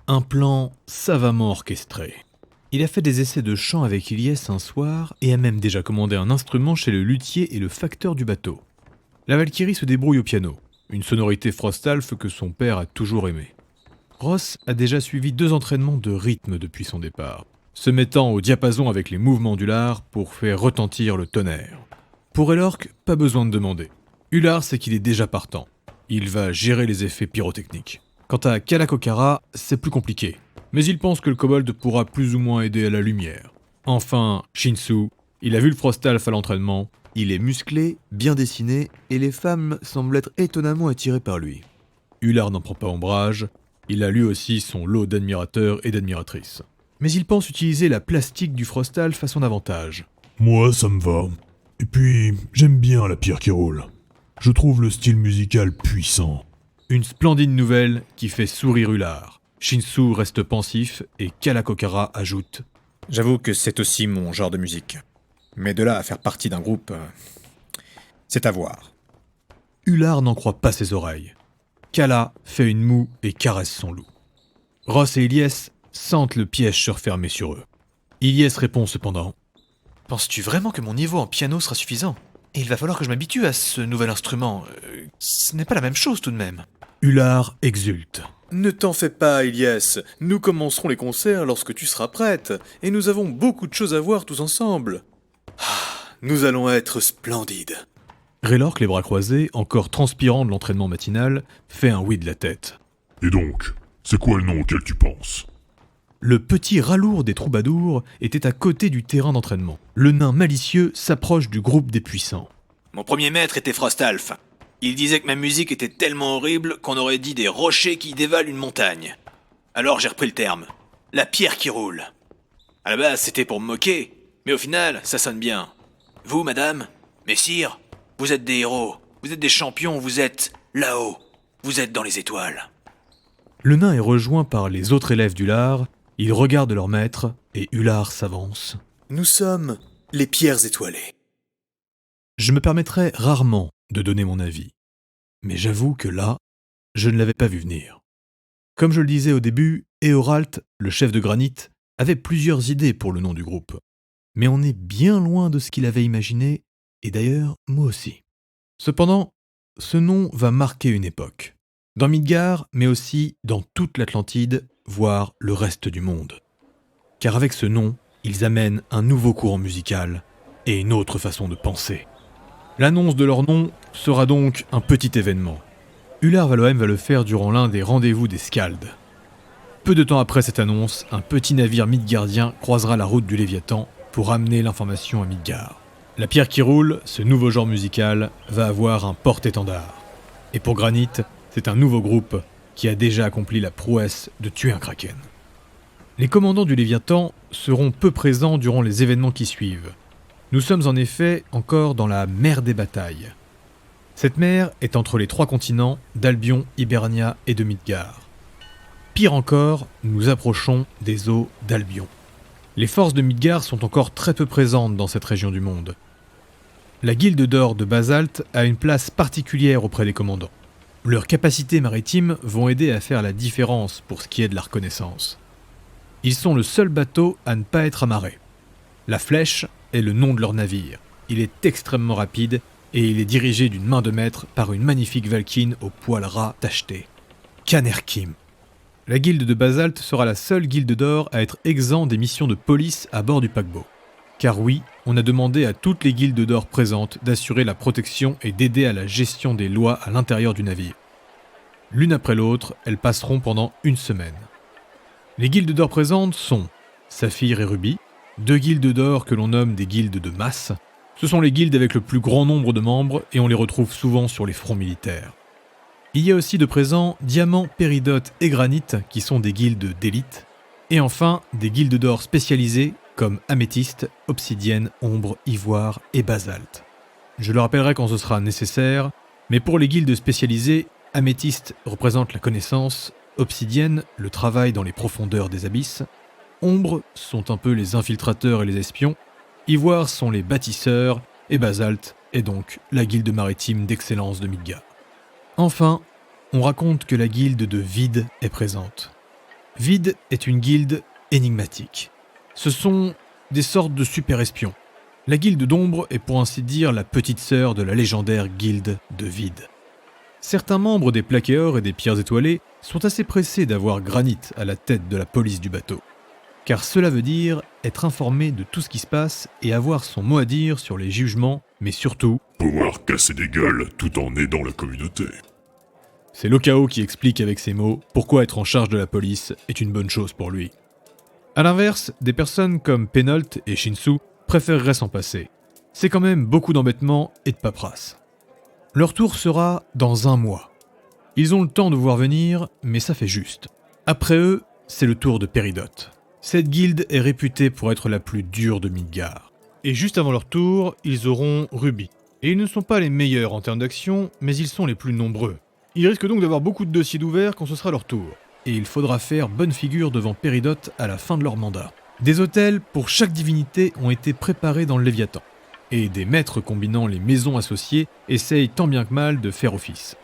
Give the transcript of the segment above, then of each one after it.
Un plan savamment orchestré. Il a fait des essais de chant avec Ilyes un soir et a même déjà commandé un instrument chez le luthier et le facteur du bateau. La Valkyrie se débrouille au piano, une sonorité Frostalf que son père a toujours aimée. Ross a déjà suivi 2 entraînements de rythme depuis son départ, se mettant au diapason avec les mouvements d'Ular pour faire retentir le tonnerre. Pour Elorc, pas besoin de demander. Ular sait qu'il est déjà partant. Il va gérer les effets pyrotechniques. Quant à Kalakokara, c'est plus compliqué, mais il pense que le kobold pourra plus ou moins aider à la lumière. Enfin, Shinsu, il a vu le Frostalf à l'entraînement, il est musclé, bien dessiné, et les femmes semblent être étonnamment attirées par lui. Ular n'en prend pas ombrage, il a lui aussi son lot d'admirateurs et d'admiratrices. Mais il pense utiliser la plastique du Frostalf à son avantage. Moi, ça me va. Et puis, j'aime bien la pierre qui roule. Je trouve le style musical puissant. Une splendide nouvelle qui fait sourire Ular. Shinsu reste pensif et Kalakokara ajoute « J'avoue que c'est aussi mon genre de musique. Mais de là à faire partie d'un groupe, c'est à voir. » Ular n'en croit pas ses oreilles. Kala fait une moue et caresse son loup. Ross et Ilyes sentent le piège se refermer sur eux. Ilyes répond cependant « Penses-tu vraiment que mon niveau en piano sera suffisant ? Et il va falloir que je m'habitue à ce nouvel instrument. Ce n'est pas la même chose tout de même. » Ular exulte. « Ne t'en fais pas, Ilyes. Nous commencerons les concerts lorsque tu seras prête, et nous avons beaucoup de choses à voir tous ensemble. Nous allons être splendides. » Raylorc, les bras croisés, encore transpirant de l'entraînement matinal, fait un oui de la tête. Et donc, c'est quoi le nom auquel tu penses ? Le petit ralourd des troubadours était à côté du terrain d'entraînement. Le nain malicieux s'approche du groupe des puissants. Mon premier maître était Frostalf. Il disait que ma musique était tellement horrible qu'on aurait dit des rochers qui dévalent une montagne. Alors j'ai repris le terme. La pierre qui roule. À la base, c'était pour me moquer, mais au final, ça sonne bien. Vous, madame, messire, vous êtes des héros, vous êtes des champions, vous êtes là-haut, vous êtes dans les étoiles. Le nain est rejoint par les autres élèves d'Ular, ils regardent leur maître et Ular s'avance. Nous sommes les pierres étoilées. Je me permettrai rarement de donner mon avis, mais j'avoue que là, je ne l'avais pas vu venir. Comme je le disais au début, Eoralt, le chef de granit, avait plusieurs idées pour le nom du groupe. Mais on est bien loin de ce qu'il avait imaginé, et d'ailleurs, moi aussi. Cependant, ce nom va marquer une époque. Dans Midgard, mais aussi dans toute l'Atlantide, voire le reste du monde. Car avec ce nom, ils amènent un nouveau courant musical et une autre façon de penser. L'annonce de leur nom sera donc un petit événement. Ular Valohem va le faire durant l'un des rendez-vous des Skalds. Peu de temps après cette annonce, un petit navire midgardien croisera la route du Léviathan pour amener l'information à Midgard. La pierre qui roule, ce nouveau genre musical, va avoir un porte-étendard. Et pour Granit, c'est un nouveau groupe qui a déjà accompli la prouesse de tuer un kraken. Les commandants du Léviathan seront peu présents durant les événements qui suivent. Nous sommes en effet encore dans la mer des batailles. Cette mer est entre les 3 continents d'Albion, Hibernia et de Midgard. Pire encore, nous approchons des eaux d'Albion. Les forces de Midgard sont encore très peu présentes dans cette région du monde. La guilde d'or de Basalte a une place particulière auprès des commandants. Leurs capacités maritimes vont aider à faire la différence pour ce qui est de la reconnaissance. Ils sont le seul bateau à ne pas être amarré. La Flèche est le nom de leur navire. Il est extrêmement rapide et il est dirigé d'une main de maître par une magnifique Valkyne au poil ras tacheté. Kanerkim. La guilde de Basalte sera la seule guilde d'or à être exempt des missions de police à bord du paquebot. Car oui, on a demandé à toutes les guildes d'or présentes d'assurer la protection et d'aider à la gestion des lois à l'intérieur du navire. L'une après l'autre, elles passeront pendant 1 semaine. Les guildes d'or présentes sont Saphir et Ruby, 2 guildes d'or que l'on nomme des guildes de masse. Ce sont les guildes avec le plus grand nombre de membres et on les retrouve souvent sur les fronts militaires. Il y a aussi de présent Diamant, Péridote et Granit qui sont des guildes d'élite. Et enfin, des guildes d'or spécialisées comme Améthyste, Obsidienne, Ombre, Ivoire et Basalte. Je le rappellerai quand ce sera nécessaire, mais pour les guildes spécialisées, Améthyste représente la connaissance, Obsidienne, le travail dans les profondeurs des abysses, Ombre sont un peu les infiltrateurs et les espions, Ivoire sont les bâtisseurs, et Basalte est donc la guilde maritime d'excellence de Midgard. Enfin, on raconte que la guilde de Vide est présente. Vide est une guilde énigmatique. Ce sont des sortes de super-espions. La guilde d'ombre est pour ainsi dire la petite sœur de la légendaire guilde de Vide. Certains membres des Plaquéors et des Pierres Étoilées sont assez pressés d'avoir Granit à la tête de la police du bateau. Car cela veut dire être informé de tout ce qui se passe et avoir son mot à dire sur les jugements, mais surtout, Pouvoir casser des gueules tout en aidant la communauté. c'est Lokao qui explique avec ses mots pourquoi être en charge de la police est une bonne chose pour lui. A l'inverse, des personnes comme Penalt et Shinsu préféreraient s'en passer. C'est quand même beaucoup d'embêtements et de paperasse. Leur tour sera dans 1 mois. Ils ont le temps de voir venir, mais ça fait juste. Après eux, c'est le tour de Péridot. Cette guilde est réputée pour être la plus dure de Midgard. Et juste avant leur tour, ils auront Ruby. Et ils ne sont pas les meilleurs en termes d'action, mais ils sont les plus nombreux. Ils risquent donc d'avoir beaucoup de dossiers d'ouverts quand ce sera leur tour. Et il faudra faire bonne figure devant Péridot à la fin de leur mandat. Des hôtels pour chaque divinité ont été préparés dans le Léviathan. Et des maîtres combinant les maisons associées essayent tant bien que mal de faire office.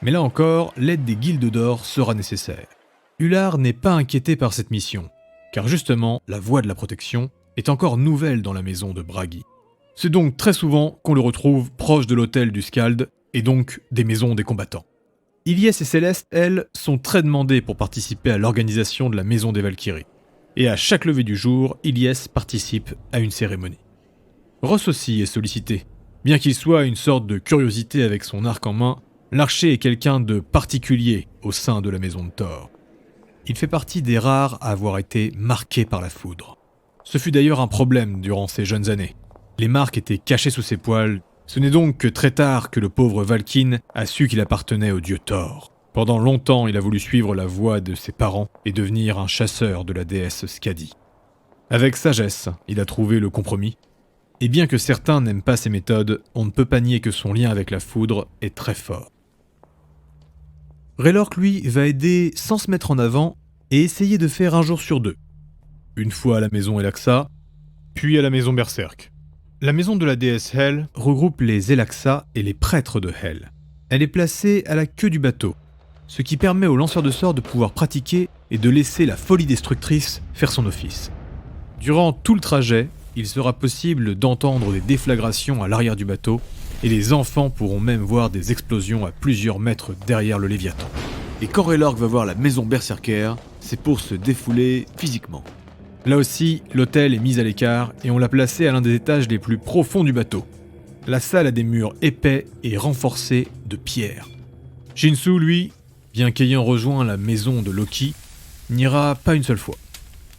Mais là encore, l'aide des guildes d'or sera nécessaire. Ular n'est pas inquiété par cette mission, car justement, la voie de la protection est encore nouvelle dans la maison de Bragi. C'est donc très souvent qu'on le retrouve proche de l'hôtel du Skald, et donc des maisons des combattants. Ilyes et Céleste, elles, sont très demandées pour participer à l'organisation de la maison des Valkyries. Et à chaque lever du jour, Ilyes participe à une cérémonie. Ross aussi est sollicité. Bien qu'il soit une sorte de curiosité avec son arc en main, l'archer est quelqu'un de particulier au sein de la maison de Thor. Il fait partie des rares à avoir été marqué par la foudre. Ce fut d'ailleurs un problème durant ses jeunes années. Les marques étaient cachées sous ses poils. Ce n'est donc que très tard que le pauvre Valkyne a su qu'il appartenait au dieu Thor. Pendant longtemps, il a voulu suivre la voie de ses parents et devenir un chasseur de la déesse Skadi. Avec sagesse, il a trouvé le compromis. Et bien que certains n'aiment pas ses méthodes, on ne peut pas nier que son lien avec la foudre est très fort. Raylork, lui, va aider sans se mettre en avant et essayer de faire un jour sur 2. Une fois à la maison Elaxa, puis à la maison Berserk. La maison de la déesse Hel regroupe les Elaxa et les prêtres de Hel. Elle est placée à la queue du bateau, ce qui permet aux lanceurs de sorts de pouvoir pratiquer et de laisser la folie destructrice faire son office. Durant tout le trajet, il sera possible d'entendre des déflagrations à l'arrière du bateau, et les enfants pourront même voir des explosions à plusieurs mètres derrière le Léviathan. Et quand Raylork va voir la maison Berserker, c'est pour se défouler physiquement. Là aussi, l'hôtel est mis à l'écart et on l'a placé à l'un des étages les plus profonds du bateau. La salle a des murs épais et renforcés de pierre. Shinsu, lui, bien qu'ayant rejoint la maison de Loki, n'ira pas une seule fois.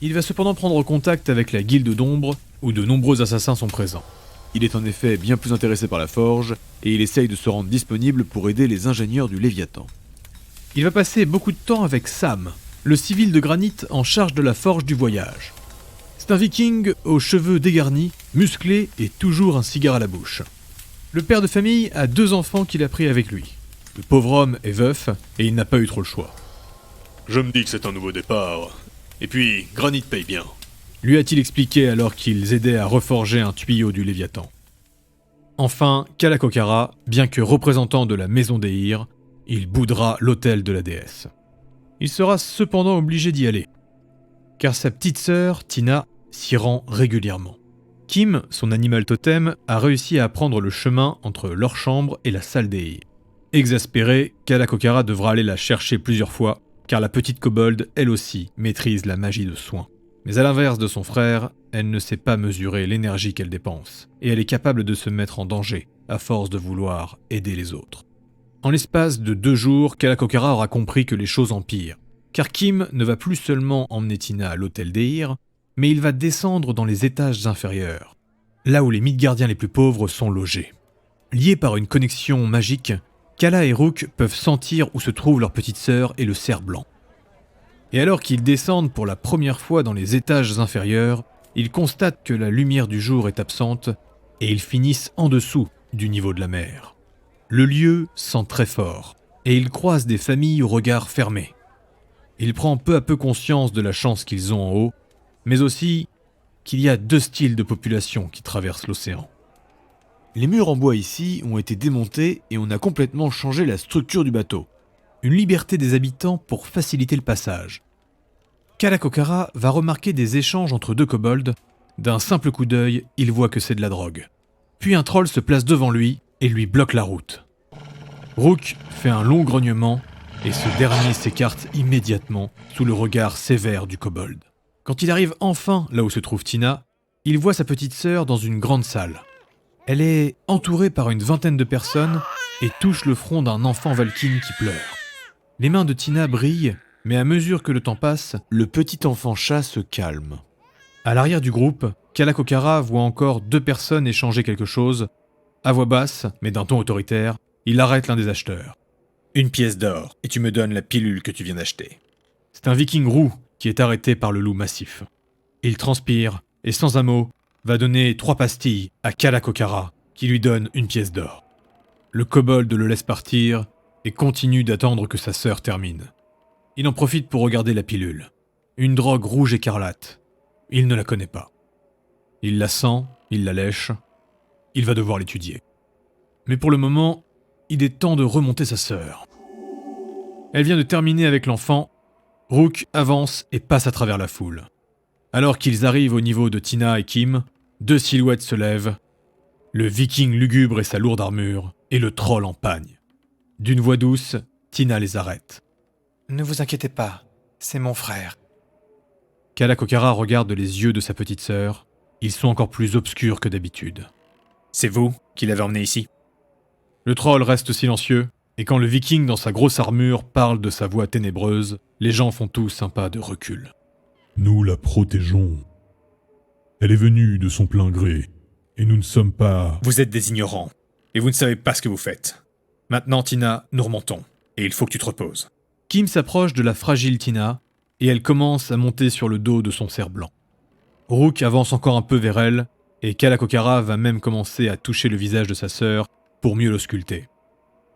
Il va cependant prendre contact avec la guilde d'ombre, où de nombreux assassins sont présents. Il est en effet bien plus intéressé par la forge, et il essaye de se rendre disponible pour aider les ingénieurs du Léviathan. Il va passer beaucoup de temps avec Sam, le civil de granit en charge de la forge du voyage. C'est un viking aux cheveux dégarnis, musclé et toujours un cigare à la bouche. Le père de famille a 2 enfants qu'il a pris avec lui. Le pauvre homme est veuf et il n'a pas eu trop le choix. Je me dis que c'est un nouveau départ. Et puis, Granit paye bien. Lui a-t-il expliqué alors qu'ils aidaient à reforger un tuyau du Léviathan. Enfin, Kalakokara, bien que représentant de la maison d'Eir, il boudera l'hôtel de la déesse. Il sera cependant obligé d'y aller, car sa petite sœur, Tina, s'y rend régulièrement. Kim, son animal totem, a réussi à prendre le chemin entre leur chambre et la salle d'Eir. Exaspéré, Kalakokara devra aller la chercher plusieurs fois, car la petite kobold, elle aussi, maîtrise la magie de soin. Mais à l'inverse de son frère, elle ne sait pas mesurer l'énergie qu'elle dépense, et elle est capable de se mettre en danger, à force de vouloir aider les autres. En l'espace de 2 jours, Kalakokara aura compris que les choses empirent, car Kim ne va plus seulement emmener Tina à l'hôtel d'Eir, mais il va descendre dans les étages inférieurs, là où les Midgardiens les plus pauvres sont logés. Liés par une connexion magique, Kala et Rook peuvent sentir où se trouve leur petite sœur et le cerf blanc. Et alors qu'ils descendent pour la première fois dans les étages inférieurs, ils constatent que la lumière du jour est absente et ils finissent en dessous du niveau de la mer. Le lieu sent très fort et ils croisent des familles au regard fermé. Il prend peu à peu conscience de la chance qu'ils ont en haut, mais aussi qu'il y a 2 styles de population qui traversent l'océan. Les murs en bois ici ont été démontés et on a complètement changé la structure du bateau. Une liberté des habitants pour faciliter le passage. Kalakokara va remarquer des échanges entre deux kobolds. D'un simple coup d'œil, il voit que c'est de la drogue. Puis un troll se place devant lui et lui bloque la route. Rook fait un long grognement et ce dernier s'écarte immédiatement sous le regard sévère du kobold. Quand il arrive enfin là où se trouve Tina, il voit sa petite sœur dans une grande salle. Elle est entourée par une vingtaine de personnes et touche le front d'un enfant Valkyne qui pleure. Les mains de Tina brillent, mais à mesure que le temps passe, le petit enfant chat se calme. À l'arrière du groupe, Kalakokara voit encore deux personnes échanger quelque chose. À voix basse, mais d'un ton autoritaire, il arrête l'un des acheteurs. Une pièce d'or, et tu me donnes la pilule que tu viens d'acheter. C'est un viking roux qui est arrêté par le loup massif. Il transpire, et sans un mot, va donner 3 pastilles à Kalakokara, qui lui donne une pièce d'or. Le kobold le laisse partir, et continue d'attendre que sa sœur termine. Il en profite pour regarder la pilule. Une drogue rouge écarlate. Il ne la connaît pas. Il la sent, il la lèche. Il va devoir l'étudier. Mais pour le moment, il est temps de remonter sa sœur. Elle vient de terminer avec l'enfant. Rook avance et passe à travers la foule. Alors qu'ils arrivent au niveau de Tina et Kim, 2 silhouettes se lèvent. Le viking lugubre et sa lourde armure, et le troll en pagne. D'une voix douce, Tina les arrête. « Ne vous inquiétez pas, c'est mon frère. » Kalakokara regarde les yeux de sa petite sœur. Ils sont encore plus obscurs que d'habitude. C'est vous qui l'avez emmené ici? Le troll reste silencieux, et quand le viking dans sa grosse armure parle de sa voix ténébreuse, les gens font tous un pas de recul. Nous la protégeons. Elle est venue de son plein gré, et nous ne sommes pas... Vous êtes des ignorants, et vous ne savez pas ce que vous faites. Maintenant, Tina, nous remontons, et il faut que tu te reposes. Kim s'approche de la fragile Tina, et elle commence à monter sur le dos de son cerf-blanc. Rook avance encore un peu vers elle, et Kalakokara va même commencer à toucher le visage de sa sœur pour mieux l'ausculter.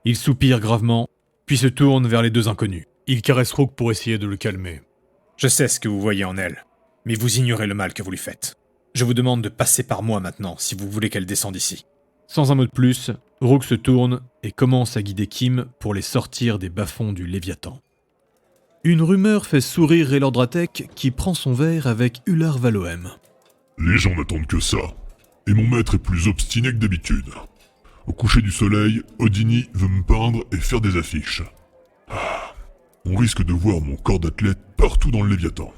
Il soupire gravement, puis se tourne vers les 2 inconnus. Il caresse Rook pour essayer de le calmer. Je sais ce que vous voyez en elle, mais vous ignorez le mal que vous lui faites. Je vous demande de passer par moi maintenant si vous voulez qu'elle descende ici. Sans un mot de plus, Rook se tourne et commence à guider Kim pour les sortir des bas-fonds du Léviathan. Une rumeur fait sourire Elordratek qui prend son verre avec Ular Valoem. Les gens n'attendent que ça. Et mon maître est plus obstiné que d'habitude. Au coucher du soleil, Odini veut me peindre et faire des affiches. On risque de voir mon corps d'athlète partout dans le Léviathan.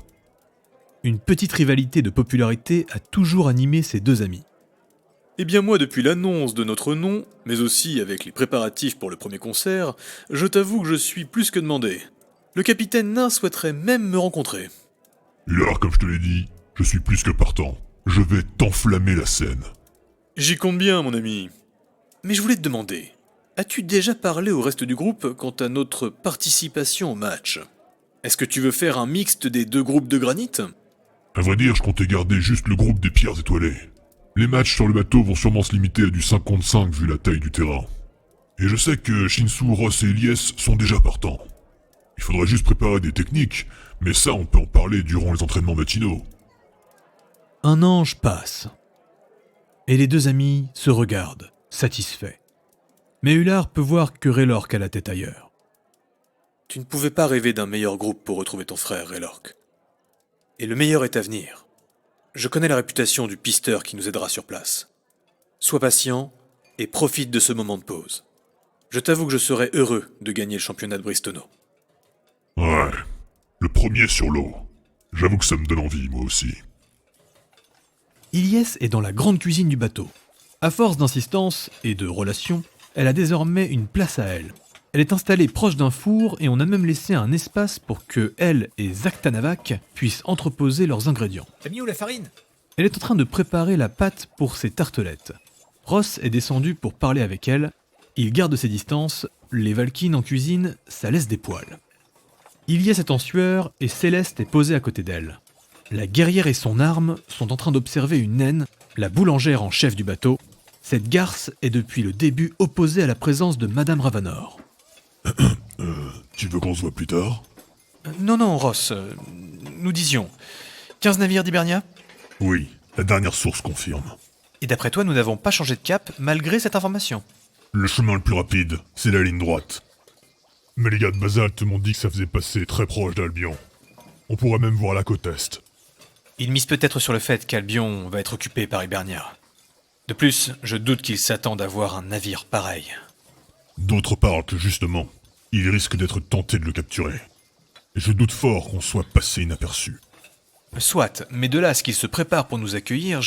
Une petite rivalité de popularité a toujours animé ces 2 amis. Eh bien moi, depuis l'annonce de notre nom, mais aussi avec les préparatifs pour le premier concert, je t'avoue que je suis plus que demandé. Le capitaine Nain souhaiterait même me rencontrer. Là, comme je te l'ai dit, je suis plus que partant. Je vais t'enflammer la scène. J'y compte bien, mon ami. Mais je voulais te demander, as-tu déjà parlé au reste du groupe quant à notre participation au match? Est-ce que tu veux faire un mixte des 2 groupes de granit? À vrai dire, je comptais garder juste le groupe des pierres étoilées. Les matchs sur le bateau vont sûrement se limiter à du 5 contre 5 vu la taille du terrain. Et je sais que Shinsu, Ross et Elias sont déjà partants. Il faudrait juste préparer des techniques, mais ça on peut en parler durant les entraînements matinaux. Un ange passe. Et les 2 amis se regardent, satisfaits. Mais Ular peut voir que Raylork a la tête ailleurs. Tu ne pouvais pas rêver d'un meilleur groupe pour retrouver ton frère, Raylork. Et le meilleur est à venir. Je connais la réputation du pisteur qui nous aidera sur place. Sois patient et profite de ce moment de pause. Je t'avoue que je serais heureux de gagner le championnat de Bristono. Ouais, le premier sur l'eau. J'avoue que ça me donne envie, moi aussi. Ilyes est dans la grande cuisine du bateau. À force d'insistance et de relations, elle a désormais une place à elle. Elle est installée proche d'un four et on a même laissé un espace pour que elle et Zaktanavak puissent entreposer leurs ingrédients. T'as mis où la farine? Elle est en train de préparer la pâte pour ses tartelettes. Ross est descendu pour parler avec elle. Il garde ses distances. Les Valkynes en cuisine, ça laisse des poils. Ilyes est en sueur et Céleste est posée à côté d'elle. La guerrière et son arme sont en train d'observer une naine, la boulangère en chef du bateau. Cette garce est depuis le début opposée à la présence de Madame Ravanor. Tu veux qu'on se voit plus tard? Non, Ross, nous disions 15 navires d'Hibernia? Oui, la dernière source confirme. Et d'après toi, nous n'avons pas changé de cap malgré cette information. Le chemin le plus rapide, c'est la ligne droite. Mais les gars de Basalt m'ont dit que ça faisait passer très proche d'Albion. On pourrait même voir la côte Est. Ils misent peut-être sur le fait qu'Albion va être occupé par Hibernia. De plus, je doute qu'ils s'attendent à voir un navire pareil. D'autres parlent que justement, il risque d'être tenté de le capturer. Et je doute fort qu'on soit passé inaperçu. Soit, mais de là à ce qu'ils se préparent pour nous accueillir,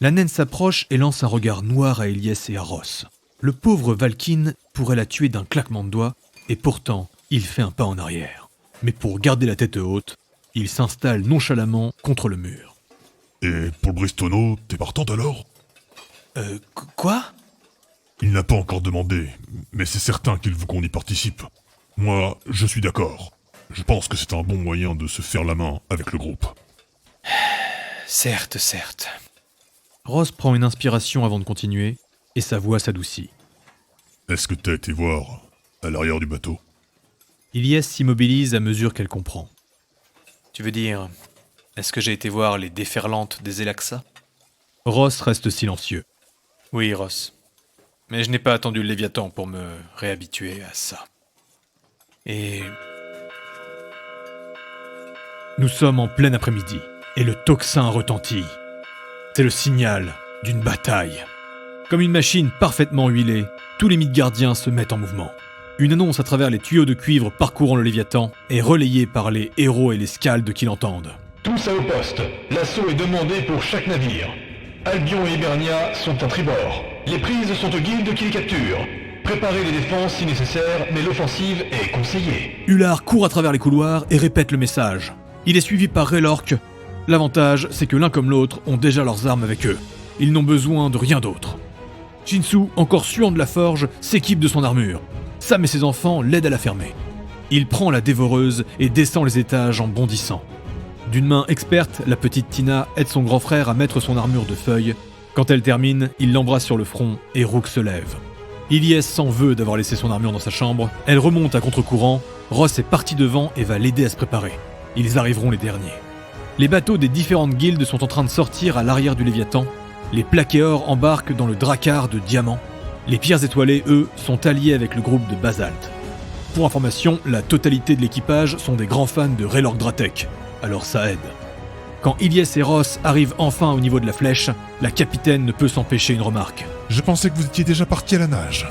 La naine s'approche et lance un regard noir à Ilyes et à Ross. Le pauvre Valkyne pourrait la tuer d'un claquement de doigts, et pourtant, il fait un pas en arrière. Mais pour garder la tête haute, il s'installe nonchalamment contre le mur. Et pour le Bristono, t'es partante alors? Quoi? Il n'a pas encore demandé, mais c'est certain qu'il veut qu'on y participe. Moi, je suis d'accord. Je pense que c'est un bon moyen de se faire la main avec le groupe. Certes, certes. Ross prend une inspiration avant de continuer, et sa voix s'adoucit. Est-ce que t'as été voir à l'arrière du bateau? Ilyes s'immobilise à mesure qu'elle comprend. Tu veux dire, est-ce que j'ai été voir les déferlantes des Elaxa? Ross reste silencieux. Oui, Ross. Mais je n'ai pas attendu le Léviathan pour me réhabituer à ça. Et... Nous sommes en plein après-midi, et le tocsin retentit. C'est le signal d'une bataille. Comme une machine parfaitement huilée, tous les Midgardiens se mettent en mouvement. Une annonce à travers les tuyaux de cuivre parcourant le Léviathan est relayée par les héros et les scaldes qui l'entendent. Tous à au poste. L'assaut est demandé pour chaque navire. Albion et Hibernia sont à tribord. Les prises sont aux guildes qui les capturent. Préparez les défenses si nécessaire, mais l'offensive est conseillée. Ular court à travers les couloirs et répète le message. Il est suivi par Raylork. L'avantage, c'est que l'un comme l'autre ont déjà leurs armes avec eux. Ils n'ont besoin de rien d'autre. Shinsu, encore suant de la forge, s'équipe de son armure. Sam et ses enfants l'aident à la fermer. Il prend la dévoreuse et descend les étages en bondissant. D'une main experte, la petite Tina aide son grand frère à mettre son armure de feuilles. Quand elle termine, il l'embrasse sur le front et Rook se lève. Ilyes s'en veut d'avoir laissé son armure dans sa chambre. Elle remonte à contre-courant. Ross est parti devant et va l'aider à se préparer. Ils arriveront les derniers. Les bateaux des différentes guildes sont en train de sortir à l'arrière du Léviathan. Les plaquéors embarquent dans le drakkar de diamant. Les pierres étoilées, eux, sont alliés avec le groupe de Basalt. Pour information, la totalité de l'équipage sont des grands fans de Raylork Dratek, alors ça aide. Quand Ilyes et Ross arrivent enfin au niveau de la flèche, la capitaine ne peut s'empêcher une remarque. Je pensais que vous étiez déjà parti à la nage.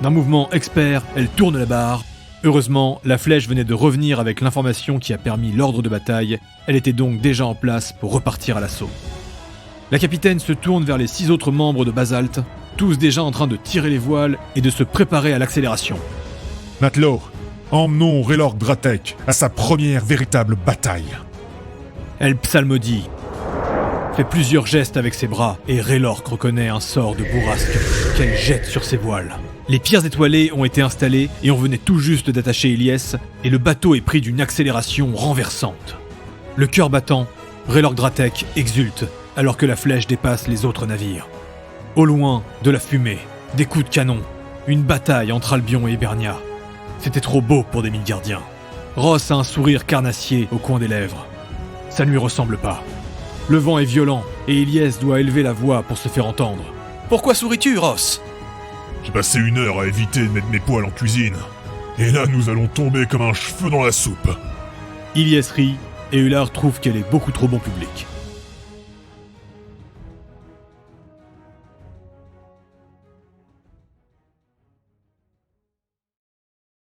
D'un mouvement expert, elle tourne la barre. Heureusement, la flèche venait de revenir avec l'information qui a permis l'ordre de bataille. Elle était donc déjà en place pour repartir à l'assaut. La capitaine se tourne vers les 6 autres membres de Basalt, tous déjà en train de tirer les voiles et de se préparer à l'accélération. Matelot, emmenons Raylork Dratek à sa première véritable bataille. Elle psalmodie, fait plusieurs gestes avec ses bras et Raylork reconnaît un sort de bourrasque qu'elle jette sur ses voiles. Les pierres étoilées ont été installées et on venait tout juste d'attacher Ilyes et le bateau est pris d'une accélération renversante. Le cœur battant, Raylork Dratek exulte alors que la flèche dépasse les autres navires. Au loin, de la fumée, des coups de canon, une bataille entre Albion et Hibernia. C'était trop beau pour des Midgardiens. Ross a un sourire carnassier au coin des lèvres. Ça ne lui ressemble pas. Le vent est violent et Ilyes doit élever la voix pour se faire entendre. Pourquoi souris-tu, Ross? J'ai passé 1 heure à éviter de mettre mes poils en cuisine. Et là, nous allons tomber comme un cheveu dans la soupe. Ilyes rit et Ular trouve qu'elle est beaucoup trop bon public.